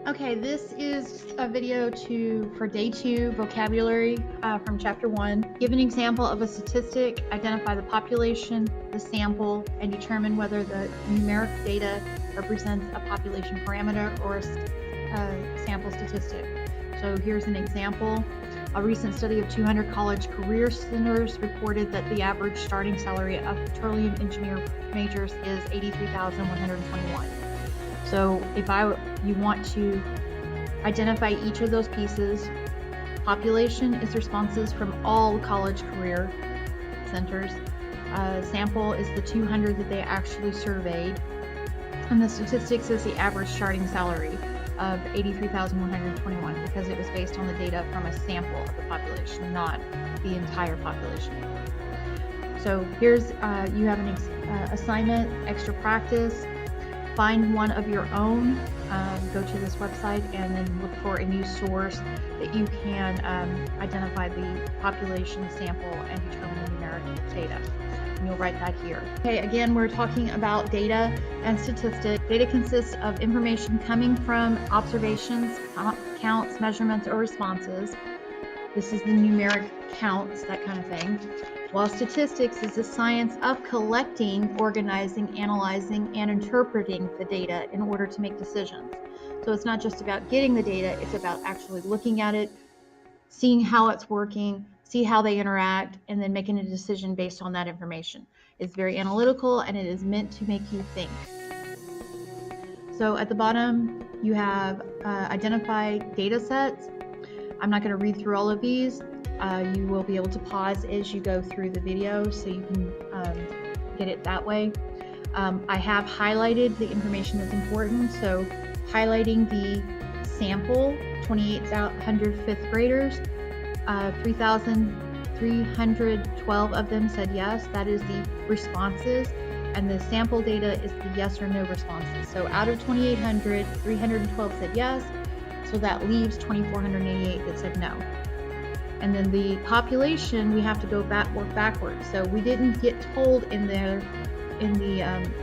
Okay, this is a video for day 2 vocabulary from chapter 1. Give an example of a statistic, identify the population, the sample, and determine whether the numeric data represents a population parameter or a sample statistic. So here's an example. A recent study of 200 college career centers reported that the average starting salary of petroleum engineer majors is $83,121. So if you want to identify each of those pieces, population is responses from all college career centers. Sample is the 200 that they actually surveyed. And the statistics is the average starting salary of $83,121 because it was based on the data from a sample of the population, not the entire population. So here's, you have an assignment, extra practice. Find one of your own, go to this website and then look for a news source that you can identify the population sample and determine the numeric data. And you'll write that here. Okay, again, we're talking about data and statistics. Data consists of information coming from observations, counts, measurements, or responses. This is the numeric counts, that kind of thing. While statistics is the science of collecting, organizing, analyzing, and interpreting the data in order to make decisions. So it's not just about getting the data, it's about actually looking at it, seeing how it's working, see how they interact, and then making a decision based on that information. It's very analytical and it is meant to make you think. So at the bottom, you have identify data sets. I'm not going to read through all of these. You will be able to pause as you go through the video so you can get it that way. I have highlighted the information that's important. So highlighting the sample, 2,800 fifth graders, 3,312 of them said yes. That is the responses. And the sample data is the yes or no responses. So out of 2,800, 312 said yes. So that leaves 2,488 that said no. And then the population, we have to go work backwards. So we didn't get told in the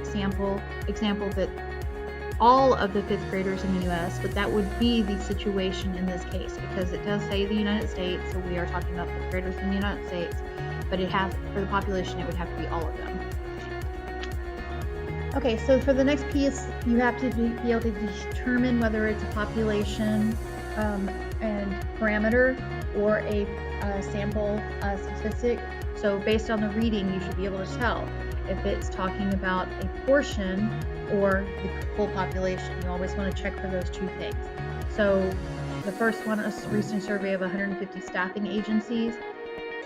sample example that all of the fifth graders in the U.S., but that would be the situation in this case because it does say the United States, so we are talking about fifth graders in the United States, but for the population, it would have to be all of them. Okay, so for the next piece, you have to be able to determine whether it's a population and parameter or a sample statistic. So based on the reading, you should be able to tell if it's talking about a portion or the full population. You always want to check for those two things. So the first one, a recent survey of 150 staffing agencies.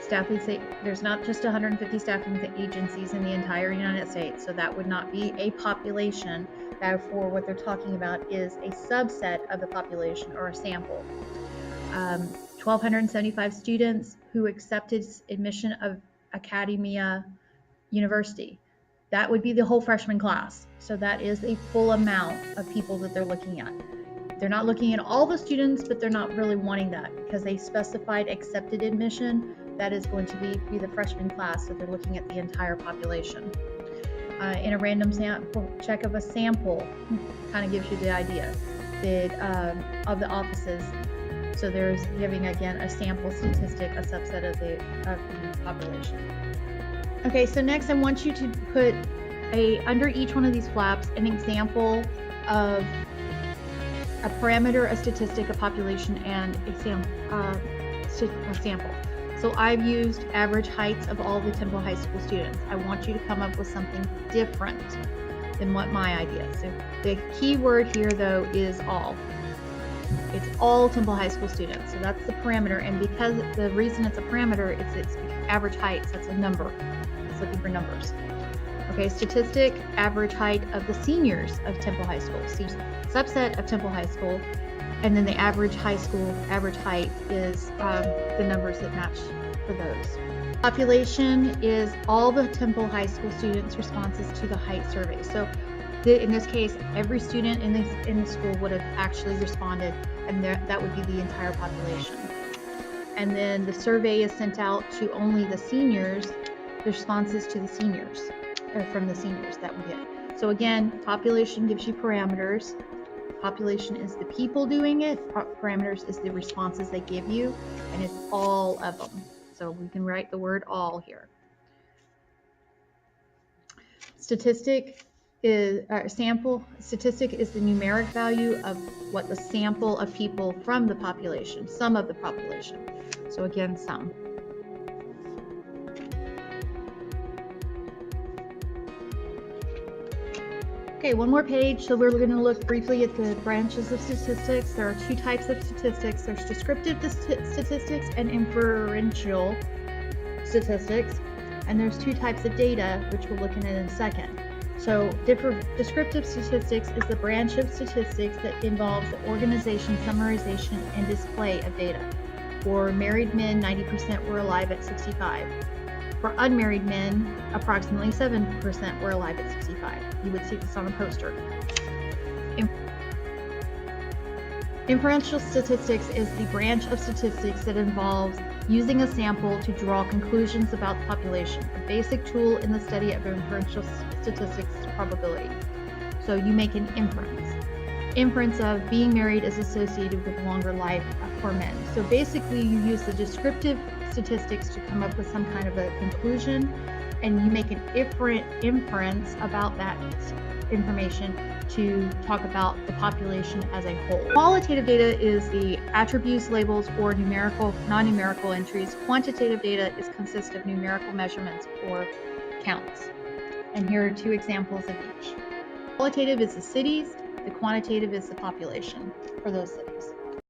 There's not just 150 staffing agencies in the entire United States, so that would not be a population. Therefore, what they're talking about is a subset of the population or a sample. 1,275 students who accepted admission of Academia University. That would be the whole freshman class. So that is a full amount of people that they're looking at. They're not looking at all the students, but they're not really wanting that because they specified accepted admission. That is going to be the freshman class, so they're looking at the entire population. In a random sample check of a sample, kind of gives you the idea of the offices. So there's giving, again, a sample statistic, a subset of the population. Okay, so next I want you to put under each one of these flaps an example of a parameter, a statistic, a population, and a sample. So I've used average heights of all the Temple High School students. I want you to come up with something different than what my idea is. So the key word here, though, is all. It's all Temple High School students. So that's the parameter. And because the reason it's a parameter, it's average heights. That's a number. It's looking for numbers. Okay, statistic, average height of the seniors of Temple High School. Subset of Temple High School. And then the average height is the numbers that match for those. Population is all the Temple High School students' responses to the height survey. So in this case, every student in the school would have actually responded, and that would be the entire population. And then the survey is sent out to only the seniors, the responses to the seniors, or from the seniors that we get. So again, population gives you parameters. population is the people doing it, parameters is the responses they give you, and it's all of them. So we can write the word all here. Statistic is statistic is the numeric value of what the sample of people from the population, sum of the population. So again, sum. Okay, one more page. So we're going to look briefly at the branches of statistics. There are two types of statistics. There's descriptive statistics and inferential statistics. And there's two types of data, which we'll look at in a second. So descriptive statistics is the branch of statistics that involves the organization, summarization, and display of data. For married men, 90% were alive at 65. For unmarried men, approximately 7% were alive at 65. You would see this on a poster. Inferential statistics is the branch of statistics that involves using a sample to draw conclusions about the population. A basic tool in the study of inferential statistics is probability. So you make an inference. Inference of being married is associated with longer life for men. So basically you use the descriptive statistics to come up with some kind of a conclusion, and you make an inference about that information to talk about the population as a whole. Qualitative data is the attributes, labels, or non-numerical entries. Quantitative data consists of numerical measurements or counts. And here are two examples of each. Qualitative is the cities, the quantitative is the population for those cities.